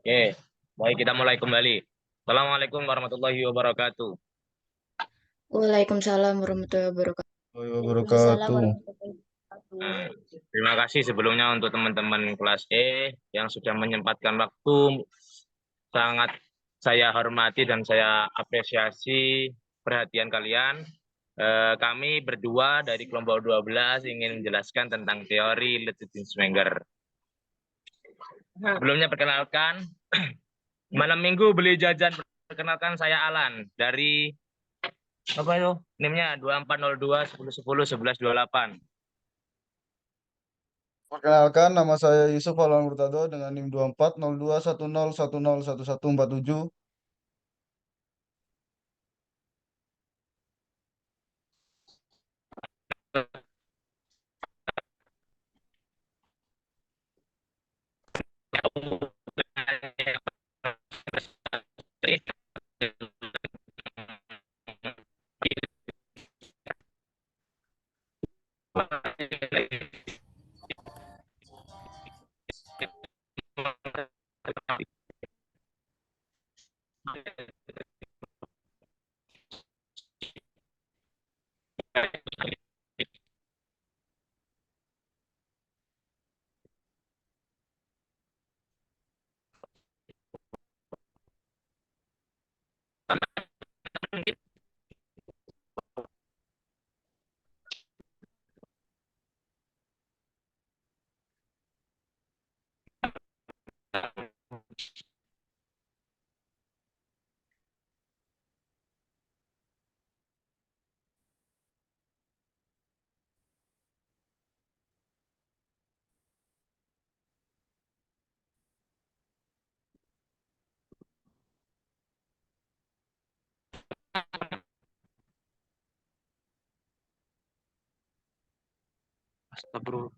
Oke, baik kita mulai kembali. Assalamualaikum warahmatullahi wabarakatuh. Waalaikumsalam warahmatullahi wabarakatuh. Waalaikumsalam Wabarakatuh. warahmatullahi wabarakatuh. Nah, terima kasih sebelumnya untuk teman-teman kelas E yang sudah menyempatkan waktu. Sangat saya hormati dan saya apresiasi perhatian kalian. Kami berdua dari kelompok 12 ingin menjelaskan tentang teori Ludwig. Sebelumnya perkenalkan, malam minggu beli jajan, perkenalkan saya Alan dari apa itu? NIM-nya 2402 1010 1128. Perkenalkan, nama saya Yusuf Alan Hurtado dengan NIM 240210101147. Astagfirullah.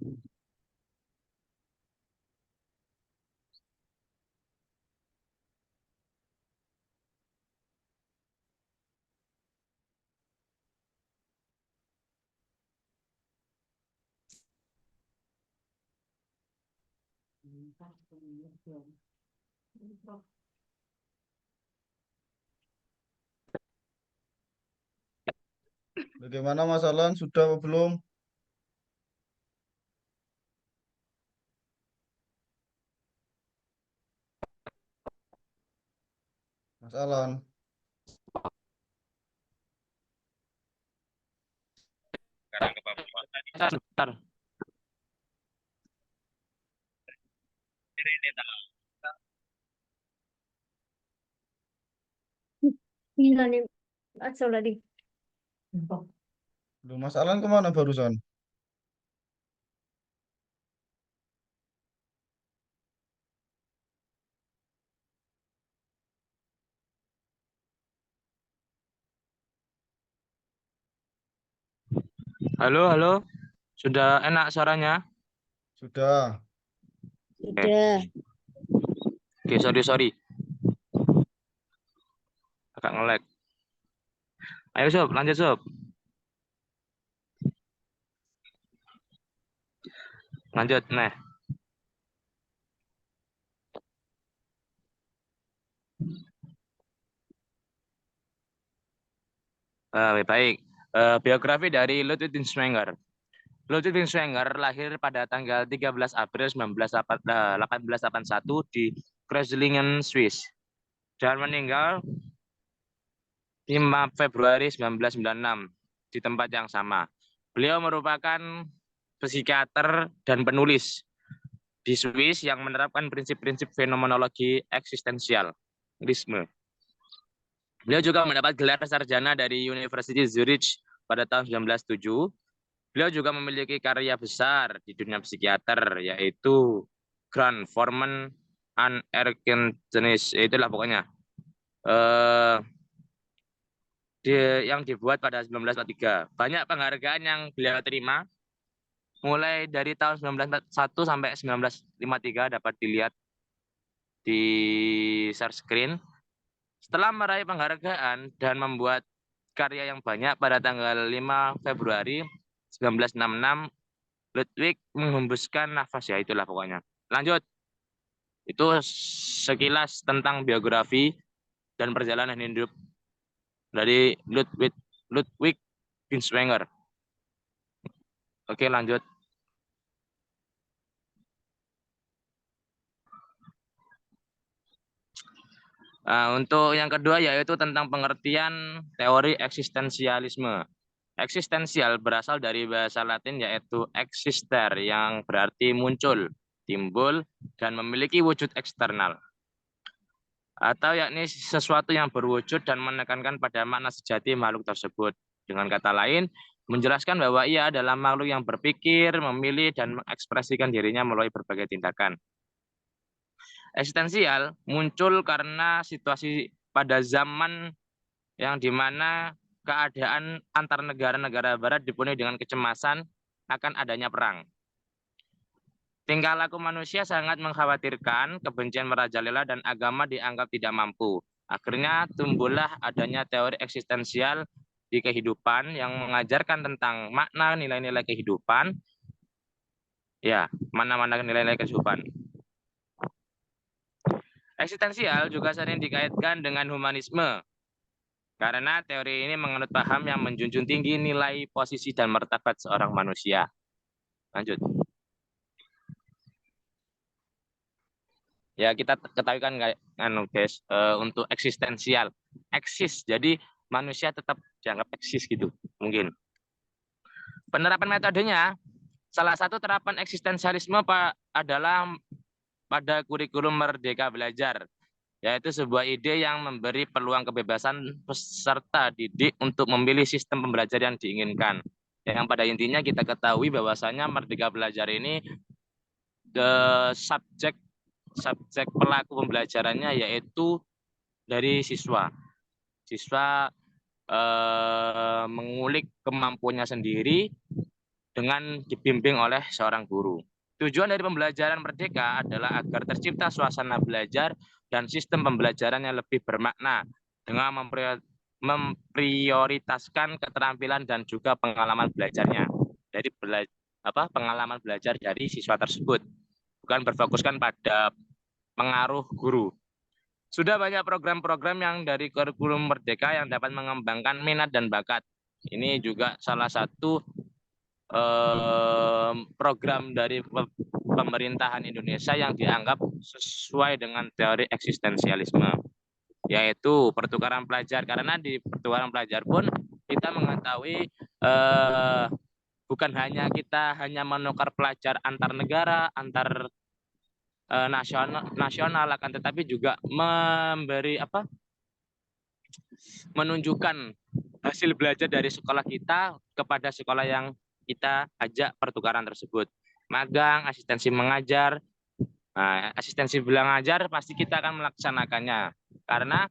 Bagaimana Mas Alan? Sudah apa belum? Mas Alan. Sekarang ke Bapak. Sebentar. Gila nih, asal tadi. Belum, Mas Alan kemana barusan? Halo, halo. Sudah enak suaranya? Sudah. Sudah. Oke, sorry. Agak nge-lag. Ayo, Sob, lanjut, Sob. Lanjut, nah. Baik. Biografi dari Ludwig Binswanger. Ludwig Binswanger lahir pada tanggal 13 April 1881 di Kreuzlingen, Swiss. Dan meninggal 5 Februari 1996 di tempat yang sama. Beliau merupakan psikiater dan penulis di Swiss yang menerapkan prinsip-prinsip fenomenologi eksistensialisme. Beliau juga mendapat gelar sarjana dari University Zurich pada tahun 1907. Beliau juga memiliki karya besar di dunia psikiater, yaitu Grand Formen an Erkenntnis. Itulah pokoknya. Yang dibuat pada 1943. Banyak penghargaan yang beliau terima, mulai dari tahun 1941 sampai 1953 dapat dilihat di share screen. Setelah meraih penghargaan dan membuat karya yang banyak pada tanggal 5 Februari 1966, Ludwig menghembuskan nafas, ya itulah pokoknya. Lanjut. Itu sekilas tentang biografi dan perjalanan hidup dari Ludwig Binswanger. Oke, lanjut. Untuk yang kedua yaitu tentang pengertian teori eksistensialisme. Eksistensial berasal dari bahasa Latin yaitu exister yang berarti muncul, timbul, dan memiliki wujud eksternal. Atau yakni sesuatu yang berwujud dan menekankan pada makna sejati makhluk tersebut. Dengan kata lain, menjelaskan bahwa ia adalah makhluk yang berpikir, memilih, dan mengekspresikan dirinya melalui berbagai tindakan. Eksistensial muncul karena situasi pada zaman yang dimana keadaan antar negara-negara barat dipenuhi dengan kecemasan akan adanya perang. Tingkah laku manusia sangat mengkhawatirkan, kebencian merajalela dan agama dianggap tidak mampu. Akhirnya tumbuhlah adanya teori eksistensial di kehidupan yang mengajarkan tentang makna nilai-nilai kehidupan. Ya, mana-mana nilai-nilai kehidupan. Eksistensial juga sering dikaitkan dengan humanisme. Karena teori ini menganut paham yang menjunjung tinggi nilai, posisi, dan martabat seorang manusia. Lanjut. Ya, kita ketahui kan guys, untuk eksistensial. Eksis, jadi manusia tetap dianggap eksis gitu, mungkin. Penerapan metodenya, salah satu terapan eksistensialisme adalah pada kurikulum Merdeka Belajar, yaitu sebuah ide yang memberi peluang kebebasan peserta didik untuk memilih sistem pembelajaran yang diinginkan. Yang pada intinya kita ketahui bahwasanya Merdeka Belajar ini subjek pelaku pembelajarannya yaitu dari siswa. Siswa mengulik kemampuannya sendiri dengan dibimbing oleh seorang guru. Tujuan dari pembelajaran merdeka adalah agar tercipta suasana belajar dan sistem pembelajaran yang lebih bermakna dengan memprioritaskan keterampilan dan juga pengalaman belajarnya. Jadi pengalaman belajar dari siswa tersebut, bukan berfokuskan pada pengaruh guru. Sudah banyak program-program yang dari kurikulum merdeka yang dapat mengembangkan minat dan bakat. Ini juga salah satu program dari pemerintahan Indonesia yang dianggap sesuai dengan teori eksistensialisme, yaitu pertukaran pelajar. Karena di pertukaran pelajar pun kita mengetahui bukan hanya kita menukar pelajar antar negara, antar nasional akan tetapi juga menunjukkan hasil belajar dari sekolah kita kepada sekolah yang kita ajak pertukaran tersebut. Magang, asistensi mengajar. Nah, asistensi belajar pasti kita akan melaksanakannya. Karena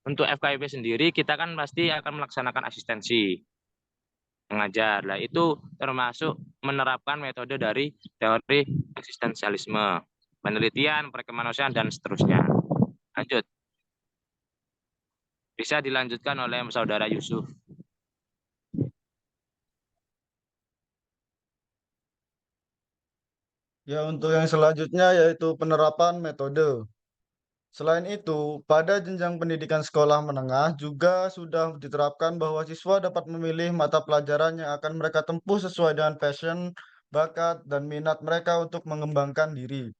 untuk FKIP sendiri kita kan pasti akan melaksanakan asistensi mengajar. Nah, itu termasuk menerapkan metode dari teori eksistensialisme, penelitian, perkemanusiaan, dan seterusnya. Lanjut. Bisa dilanjutkan oleh saudara Yusuf. Ya, untuk yang selanjutnya yaitu penerapan metode. Selain itu, pada jenjang pendidikan sekolah menengah juga sudah diterapkan bahwa siswa dapat memilih mata pelajaran yang akan mereka tempuh sesuai dengan passion, bakat, dan minat mereka untuk mengembangkan diri,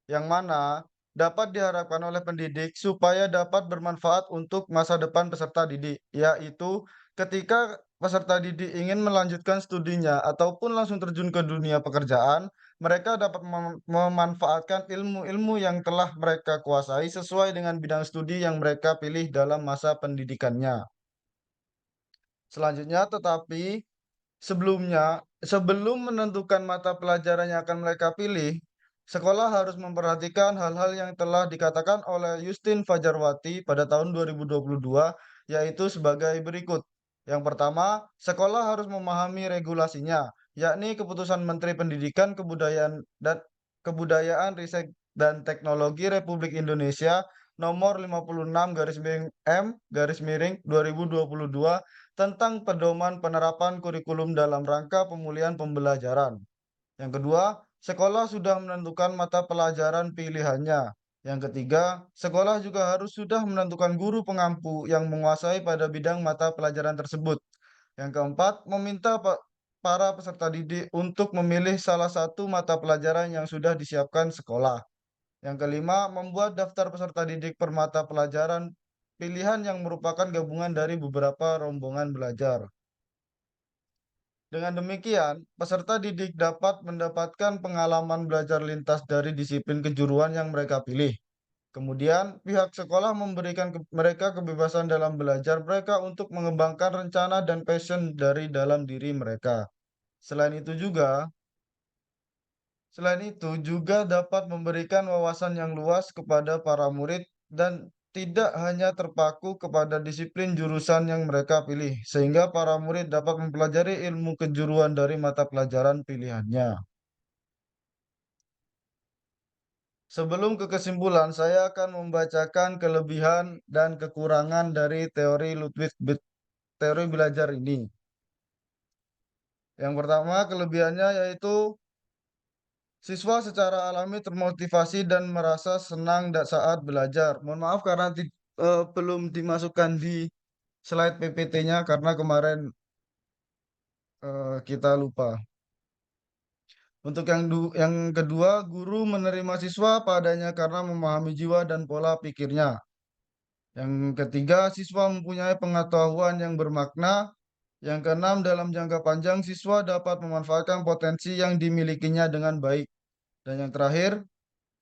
yang mana dapat diharapkan oleh pendidik supaya dapat bermanfaat untuk masa depan peserta didik, yaitu ketika peserta didik ingin melanjutkan studinya ataupun langsung terjun ke dunia pekerjaan, mereka dapat memanfaatkan ilmu-ilmu yang telah mereka kuasai sesuai dengan bidang studi yang mereka pilih dalam masa pendidikannya. Selanjutnya, tetapi sebelum menentukan mata pelajaran yang akan mereka pilih, sekolah harus memperhatikan hal-hal yang telah dikatakan oleh Justin Fajarwati pada tahun 2022, yaitu sebagai berikut. Yang pertama, sekolah harus memahami regulasinya, yakni Keputusan Menteri Pendidikan, Kebudayaan, Riset, dan Teknologi Republik Indonesia nomor 56 M/2022 tentang pedoman penerapan kurikulum dalam rangka pemulihan pembelajaran. Yang kedua, sekolah sudah menentukan mata pelajaran pilihannya. Yang ketiga, sekolah juga harus sudah menentukan guru pengampu yang menguasai pada bidang mata pelajaran tersebut. Yang keempat, meminta para peserta didik untuk memilih salah satu mata pelajaran yang sudah disiapkan sekolah. Yang kelima, membuat daftar peserta didik per mata pelajaran pilihan yang merupakan gabungan dari beberapa rombongan belajar. Dengan demikian, peserta didik dapat mendapatkan pengalaman belajar lintas dari disiplin kejuruan yang mereka pilih. Kemudian, pihak sekolah memberikan mereka kebebasan dalam belajar mereka untuk mengembangkan rencana dan passion dari dalam diri mereka. Selain itu juga dapat memberikan wawasan yang luas kepada para murid dan tidak hanya terpaku kepada disiplin jurusan yang mereka pilih, sehingga para murid dapat mempelajari ilmu kejuruan dari mata pelajaran pilihannya. Sebelum ke kesimpulan, saya akan membacakan kelebihan dan kekurangan dari teori belajar ini. Yang pertama, kelebihannya yaitu siswa secara alami termotivasi dan merasa senang saat belajar. Mohon maaf karena belum dimasukkan di slide PPT-nya karena kemarin kita lupa. Untuk yang kedua, guru menerima siswa padanya karena memahami jiwa dan pola pikirnya. Yang ketiga, siswa mempunyai pengetahuan yang bermakna. Yang keenam, dalam jangka panjang, siswa dapat memanfaatkan potensi yang dimilikinya dengan baik. Dan yang terakhir,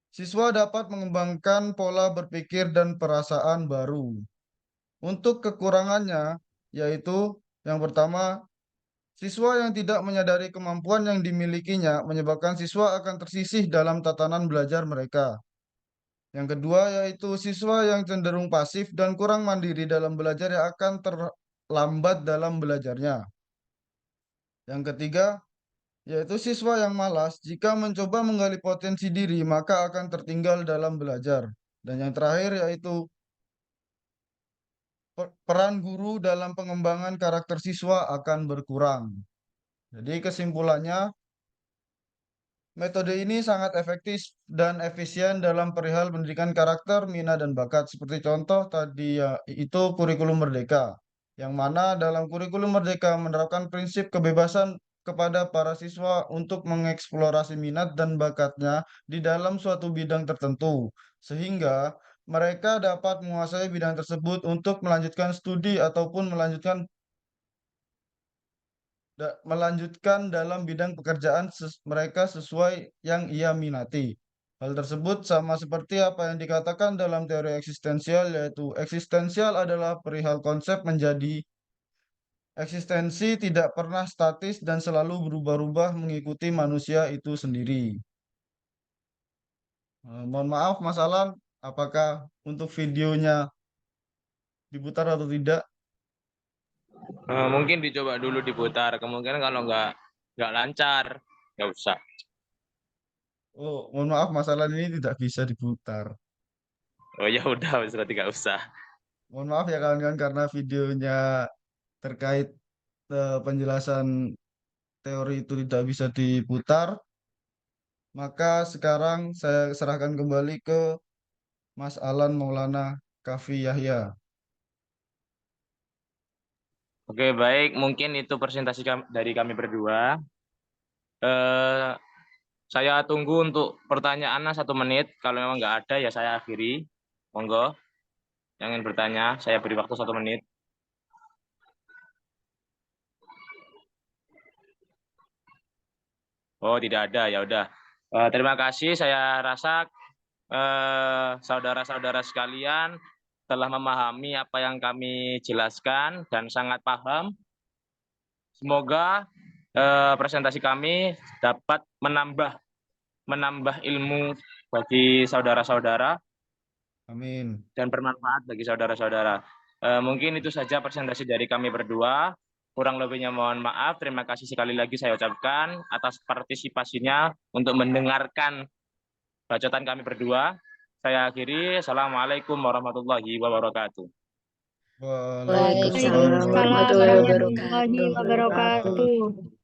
siswa dapat mengembangkan pola berpikir dan perasaan baru. Untuk kekurangannya, yaitu yang pertama, siswa yang tidak menyadari kemampuan yang dimilikinya menyebabkan siswa akan tersisih dalam tatanan belajar mereka. Yang kedua, yaitu siswa yang cenderung pasif dan kurang mandiri dalam belajar yang akan terlambat dalam belajarnya. Yang ketiga, yaitu siswa yang malas jika mencoba menggali potensi diri maka akan tertinggal dalam belajar. Dan yang terakhir yaitu peran guru dalam pengembangan karakter siswa akan berkurang. Jadi kesimpulannya, metode ini sangat efektif dan efisien dalam perihal pendidikan karakter, minat, dan bakat. Seperti contoh tadi ya, itu kurikulum Merdeka. Yang mana dalam kurikulum Merdeka menerapkan prinsip kebebasan kepada para siswa untuk mengeksplorasi minat dan bakatnya di dalam suatu bidang tertentu. Sehingga mereka dapat menguasai bidang tersebut untuk melanjutkan studi ataupun melanjutkan dalam bidang pekerjaan mereka sesuai yang ia minati. Hal tersebut sama seperti apa yang dikatakan dalam teori eksistensial, yaitu eksistensial adalah perihal konsep menjadi eksistensi tidak pernah statis dan selalu berubah-ubah mengikuti manusia itu sendiri. Mohon maaf, Mas Alan, apakah untuk videonya diputar atau tidak? Mungkin dicoba dulu diputar. Kemungkinan kalau nggak lancar, nggak usah. Oh, mohon maaf, Mas Alan ini tidak bisa diputar. Oh ya udah, berarti nggak usah. Mohon maaf ya kawan-kawan karena videonya terkait penjelasan teori itu tidak bisa diputar. Maka sekarang saya serahkan kembali ke Mas Alan Maulana Kafi Yahya. Oke, baik. Mungkin itu presentasi dari kami berdua. Eh, saya tunggu untuk pertanyaannya 1 menit. Kalau memang nggak ada, ya saya akhiri. Monggo, yang ingin bertanya, saya beri waktu 1 menit. Oh, tidak ada, ya udah. Terima kasih. Saya rasa saudara-saudara sekalian telah memahami apa yang kami jelaskan dan sangat paham. Semoga presentasi kami dapat menambah ilmu bagi saudara-saudara Amin. dan bermanfaat bagi saudara-saudara. Mungkin itu saja presentasi dari kami berdua. Kurang lebihnya mohon maaf. Terima kasih sekali lagi saya ucapkan atas partisipasinya untuk mendengarkan bacotan kami berdua. Saya akhiri. Assalamualaikum warahmatullahi wabarakatuh. Waalaikumsalam Waalaikumsalam Waalaikumsalam warahmatullahi warahmatullahi wabarakatuh. wabarakatuh.